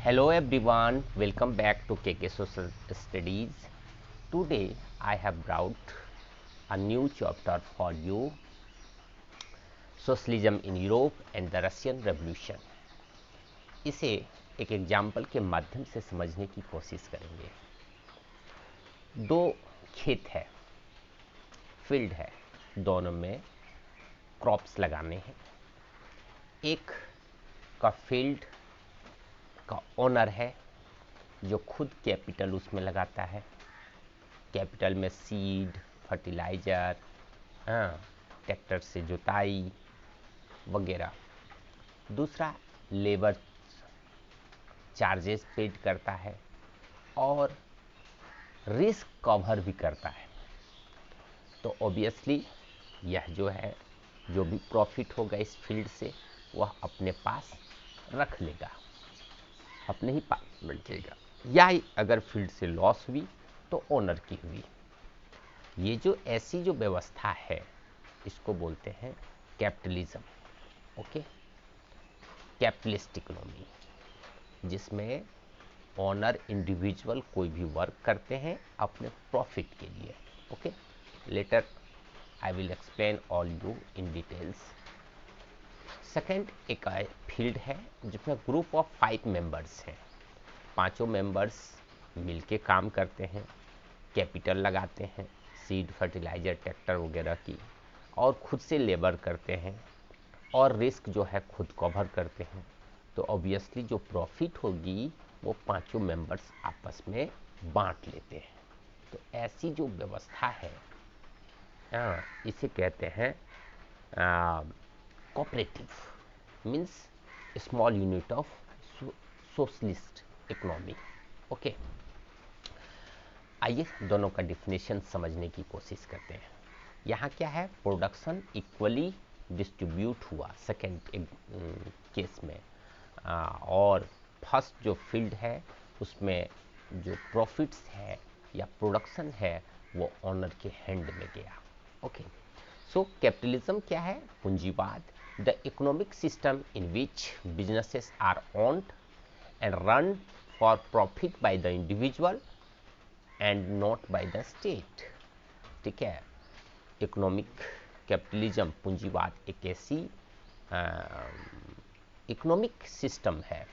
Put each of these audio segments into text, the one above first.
Hello everyone, welcome back to KK Social Studies. Today I have brought a new chapter for you, Socialism in Europe and the Russian Revolution. इसे एक example के माध्यम से समझने की कोशिश करेंगे। दो खेत है, फील्ड है, दोनों में क्रॉप्स लगाने हैं। एक का फील्ड का ओनर है जो खुद कैपिटल उसमें लगाता है, कैपिटल में सीड, फर्टिलाइज़र, ट्रैक्टर से जुताई वगैरह। दूसरा लेबर चार्जेस पेड करता है और रिस्क कवर भी करता है। तो ऑब्वियसली यह जो है, जो भी प्रॉफिट होगा इस फील्ड से वह अपने पास रख लेगा, अपने ही पास रखेगा, या अगर फील्ड से लॉस हुई तो ओनर की हुई। ये जो ऐसी जो व्यवस्था है इसको बोलते हैं कैपिटलिज्म। ओके, कैपिटलिस्ट इकोनॉमी, जिसमें ओनर इंडिविजुअल कोई भी वर्क करते हैं अपने प्रॉफिट के लिए। Okay, later I will explain all you in details. Second, एक फील्ड है जिसमें ग्रुप ऑफ 5 मेंबर्स हैं। पांचों मेंबर्स मिलके काम करते हैं, कैपिटल लगाते हैं, सीड, फर्टिलाइज़र, ट्रैक्टर वगैरह की, और खुद से लेबर करते हैं और रिस्क जो है खुद कवर करते हैं। तो ऑब्वियसली जो प्रॉफिट होगी वो पांचों मेंबर्स आपस में बांट लेते हैं। तो ऐसी जो व्यवस्था है इसे कहते हैं cooperative, means small unit of socialist economy. Okay, आइए दोनों का डिफिनेशन समझने की कोशिश करते हैं। यहाँ क्या है, प्रोडक्शन इक्वली डिस्ट्रीब्यूट हुआ सेकेंड केस में, और फर्स्ट जो फील्ड है उसमें जो प्रॉफिट्स है या प्रोडक्शन है वो ऑनर के हैंड में गया। ओके, सो कैपिटलिज्म क्या है, पूंजीवाद, the economic system in which businesses are owned and run for profit by the individual and not by the state. ठीक है, इकोनॉमिक कैपिटलिज्म, पूंजीवाद एक ऐसी इकोनॉमिक सिस्टम है,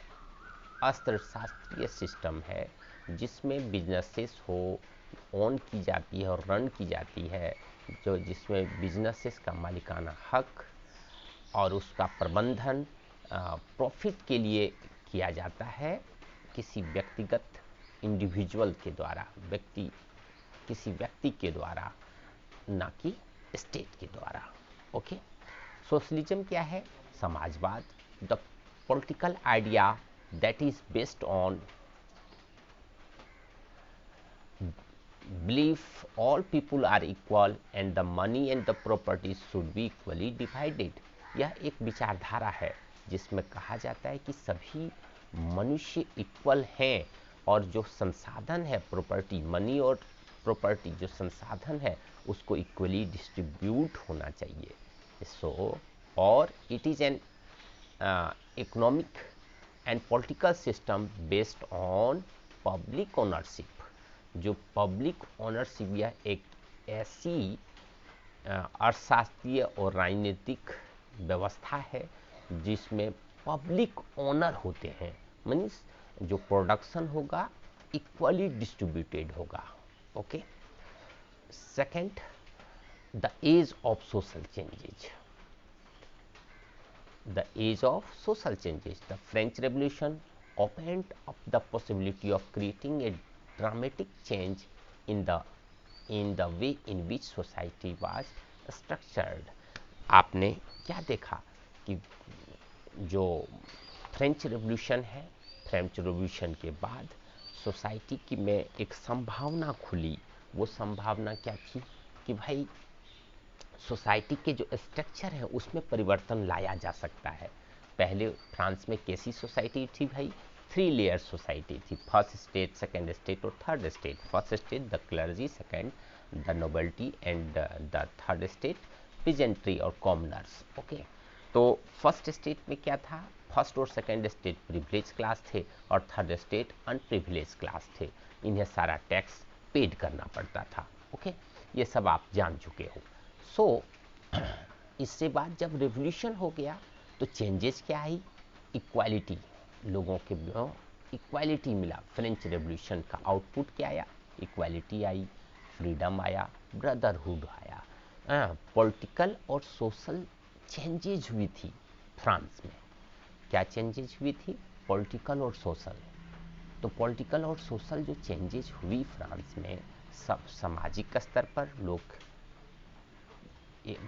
अर्थशास्त्रीय सिस्टम है जिसमें बिजनेसेस हो ओन की जाती है और रन की जाती है, जो जिसमें बिजनेसेस का मालिकाना हक और उसका प्रबंधन प्रॉफिट के लिए किया जाता है, किसी व्यक्तिगत इंडिविजुअल के द्वारा, किसी व्यक्ति के द्वारा, ना कि स्टेट के द्वारा। ओके, सोशलिज्म क्या है, समाजवाद, the political idea that is based on belief all people are equal and the money and the property should be equally divided। यह एक विचारधारा है जिसमें कहा जाता है कि सभी मनुष्य इक्वल हैं और जो संसाधन है, प्रॉपर्टी, मनी और प्रॉपर्टी जो संसाधन है उसको इक्वली डिस्ट्रीब्यूट होना चाहिए। सो और it is an economic and political system based on public ownership. जो पब्लिक ओनरशिप यह एक ऐसी अर्थशास्त्रीय और राजनीतिक व्यवस्था है जिसमें पब्लिक ओनर होते हैं, मीन्स जो प्रोडक्शन होगा इक्वली डिस्ट्रीब्यूटेड होगा। Okay, second, the age of social changes, the age of social changes. The French Revolution opened up the possibility of creating a dramatic change in the way in which society was structured। आपने क्या देखा कि जो French revolution है, French revolution के बाद society की में एक संभावना खुली। वो संभावना क्या थी कि भाई सोसाइटी के जो स्ट्रक्चर है उसमें परिवर्तन लाया जा सकता है। पहले फ्रांस में कैसी सोसाइटी थी भाई, 3 लेयर सोसाइटी थी, फर्स्ट स्टेट, सेकंड स्टेट और third state. First state the clergy, second the nobility and the third state peasantry और कॉमनर्स। ओके, तो फर्स्ट स्टेट में क्या था, फर्स्ट और सेकंड स्टेट प्रिविलेज क्लास थे और थर्ड स्टेट अनप्रिविलेज क्लास थे। इन्हें सारा टैक्स पेड करना पड़ता था। ओके, ये सब आप जान चुके हो। सो इससे बाद जब रेवोल्यूशन हो गया तो चेंजेस क्या आई? इक्वालिटी, लोगों के इक्वालिटी मिला। फ्रेंच रेवोल्यूशन का आउटपुट क्या आया? इक्वालिटी आई, फ्रीडम आया, ब्रदरहुड आया। पॉलिटिकल और सोशल चेंजेज हुई थी फ्रांस में। क्या चेंजेज हुई थी? पॉलिटिकल और सोशल। तो पॉलिटिकल और सोशल जो चेंजेज हुई फ्रांस में, सब सामाजिक स्तर पर लोग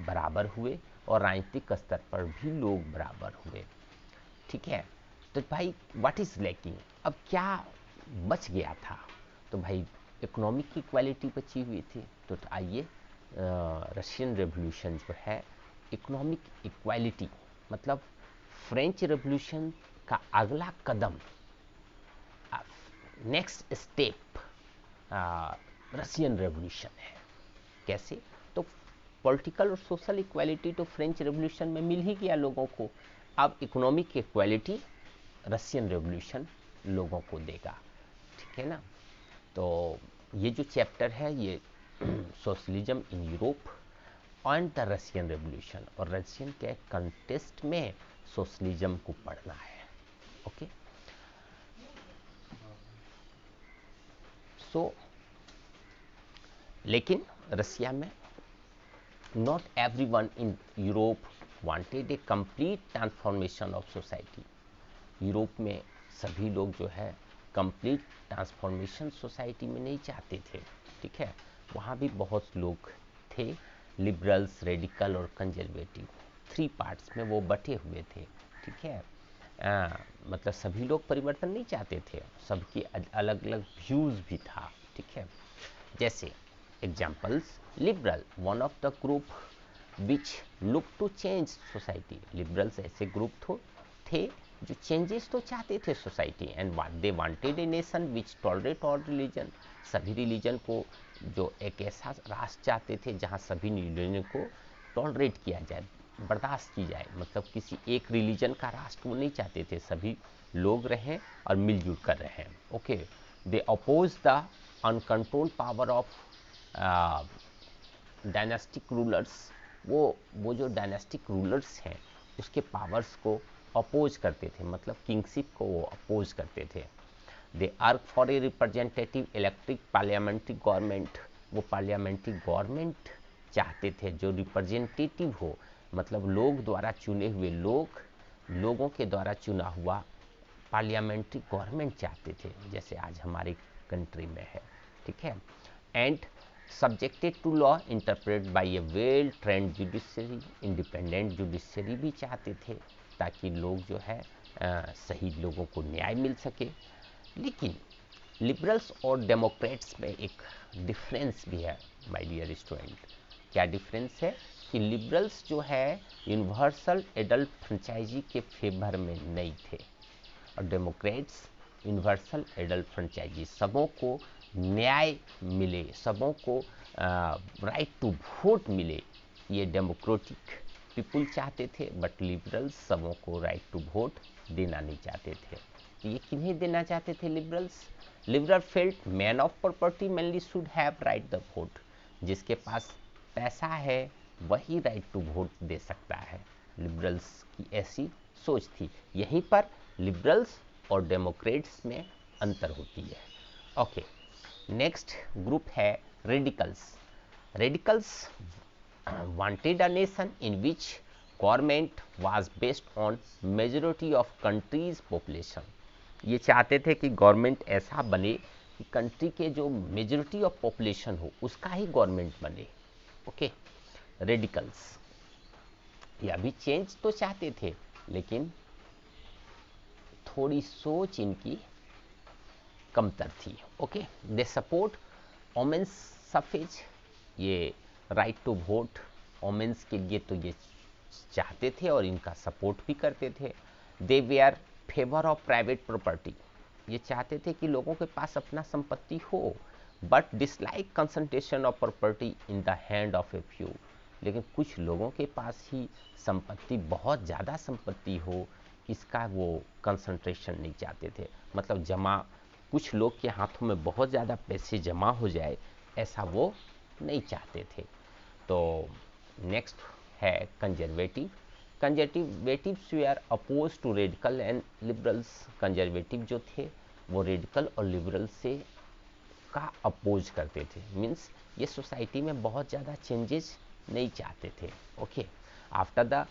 बराबर हुए और राजनीतिक स्तर पर भी लोग बराबर हुए। ठीक है, तो भाई व्हाट इज लैकिंग? अब क्या बच गया था? तो भाई इकोनॉमिक इक्वालिटी बची हुई थी। तो आइए रशियन रेवोल्यूशन जो है, इकोनॉमिक इक्वालिटी मतलब फ्रेंच रेवोल्यूशन का अगला कदम, नेक्स्ट स्टेप रशियन रेवोल्यूशन है। कैसे? तो पॉलिटिकल और सोशल इक्वालिटी तो फ्रेंच रेवोल्यूशन में मिल ही गया लोगों को। अब इकोनॉमिक इक्वालिटी रशियन रेवोल्यूशन लोगों को देगा। ठीक है ना? तो ये जो चैप्टर है ये socialism in Europe and the Russian revolution, और रशियन के कंटेस्ट में सोशलिज्म को पढ़ना है। ओके, सो लेकिन रशिया में not everyone in Europe wanted A complete transformation of society. Europe में सभी लोग जो है कंप्लीट ट्रांसफॉर्मेशन सोसाइटी में नहीं चाहते थे। ठीक है, वहाँ भी बहुत लोग थे, लिबरल्स, रेडिकल और कंजर्वेटिव, 3 पार्ट्स में वो बटे हुए थे। ठीक है, मतलब सभी लोग परिवर्तन नहीं चाहते थे, सबकी अलग अलग व्यूज़ भी था। ठीक है, जैसे examples, liberal one of the group which look to change society. Liberals ऐसे ग्रुप थे जो चेंजेस तो चाहते थे society, and they wanted a nation which tolerate all religion. सभी रिलीजन को, जो एक ऐसा राष्ट्र चाहते थे जहाँ सभी रिलीजन को टॉलरेट किया जाए, बर्दाश्त की जाए। मतलब किसी एक रिलीजन का राष्ट्र वो नहीं चाहते थे, सभी लोग रहें और मिलजुल कर रहें। Okay, they oppose the uncontrolled power of dynastic rulers. वो जो डायनेस्टिक रूलर्स हैं उसके पावर्स को अपोज करते थे, मतलब किंगशिप को वो अपोज करते थे। They ask for a representative elected parliamentary government. वो पार्लियामेंट्री गवर्नमेंट चाहते थे जो रिप्रेजेंटेटिव हो, मतलब लोग द्वारा चुने हुए लोगों के द्वारा चुना हुआ पार्लियामेंट्री गवर्नमेंट चाहते थे, जैसे आज हमारी कंट्री में है। ठीक है, and subjected to law interpret by a well trained judiciary. Independent judiciary भी चाहते थे ताकि लोग जो है सही लोगों को न्याय मिल सके। लेकिन लिबरल्स और डेमोक्रेट्स में एक डिफरेंस भी है माय डियर स्टूडेंट। क्या डिफरेंस है? कि लिबरल्स जो है यूनिवर्सल एडल्ट फ्रेंचाइजी के फेवर में नहीं थे, और डेमोक्रेट्स यूनिवर्सल एडल्ट फ्रेंचाइजी, सबों को न्याय मिले, सबों को राइट टू वोट मिले, ये डेमोक्रेटिक पीपुल चाहते थे। बट लिबरल्स सबों को राइट टू वोट देना नहीं चाहते थे। ये किन्हें देना चाहते थे liberals? Liberal felt man of property mainly should have right the vote. जिसके पास पैसा है वही राइट टू वोट दे सकता है। लिबरल्स की ऐसी सोच थी। यहीं पर लिबरल्स और डेमोक्रेट्स में अंतर होती है। ओके, नेक्स्ट ग्रुप है radicals. Radicals wanted a nation in which government was based on majority of countries population. ये चाहते थे कि गवर्नमेंट ऐसा बने कि कंट्री के जो मेजॉरिटी ऑफ पॉपुलेशन हो उसका ही गवर्नमेंट बने। ओके, रेडिकल्स ये अभी चेंज तो चाहते थे, लेकिन थोड़ी सोच इनकी कमतर थी। Okay, they support women's सफेज। ये राइट टू वोट वोमेन्स के लिए तो ये चाहते थे और इनका सपोर्ट भी करते थे। They were favour of private property. ये चाहते थे कि लोगों के पास अपना संपत्ति हो, but dislike concentration of property in the hand of a few. लेकिन कुछ लोगों के पास ही संपत्ति, बहुत ज़्यादा संपत्ति हो, इसका वो कंसंट्रेशन नहीं चाहते थे, मतलब जमा कुछ लोग के हाथों में बहुत ज़्यादा पैसे जमा हो जाए ऐसा वो नहीं चाहते थे। तो नेक्स्ट है कंजर्वेटिव। कंजर्वेटिव्स वे are oppose to radical and liberals. Conservative जो थे वो रेडिकल और लिबरल से का अपोज करते थे, मीन्स ये सोसाइटी में बहुत ज़्यादा चेंजेस नहीं चाहते थे। Okay, after the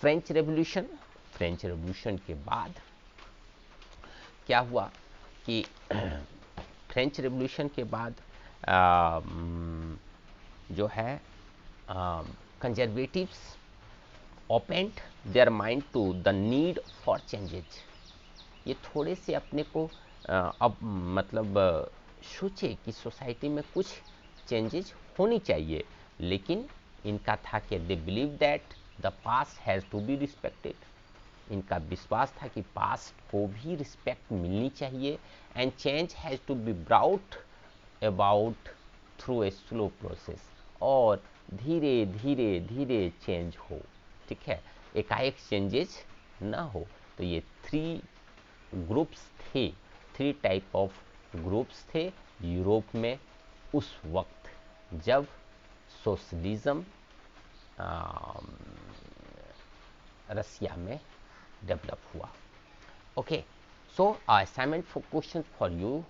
French revolution, French revolution के बाद क्या हुआ कि फ्रेंच रेवोल्यूशन के बाद जो है conservatives opened their mind to the need for changes. ये थोड़े से अपने को अब मतलब सोचे कि सोसाइटी में कुछ चेंजेस होनी चाहिए, लेकिन इनका था कि they believe that the past has to be respected. इनका विश्वास था कि पास्ट को भी रिस्पेक्ट मिलनी चाहिए and change has to be brought about through a slow process, और धीरे धीरे धीरे चेंज हो, ठीक है, एकाएक चेंजेस ना हो। तो ये थ्री ग्रुप्स थे, थ्री टाइप ऑफ ग्रुप्स थे यूरोप में उस वक्त जब सोशलिज्म रसिया में डेवलप हुआ। Okay, so assignment for question for you,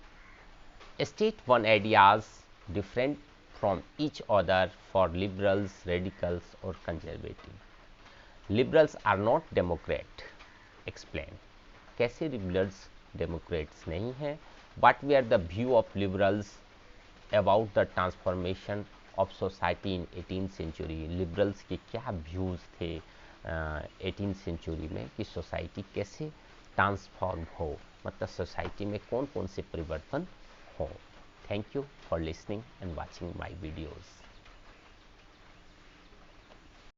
state one ideas different from each other for liberals, radicals or conservative. Liberals are not democrat. Explain. कैसे liberals democrats नहीं हैं, but we are the view of liberals about the transformation of society in 18th century. liberals के क्या views थे 18th century में कि society कैसे transform हो, मतलब सोसाइटी में कौन कौन से परिवर्तन हो। Thank you for listening and watching my videos.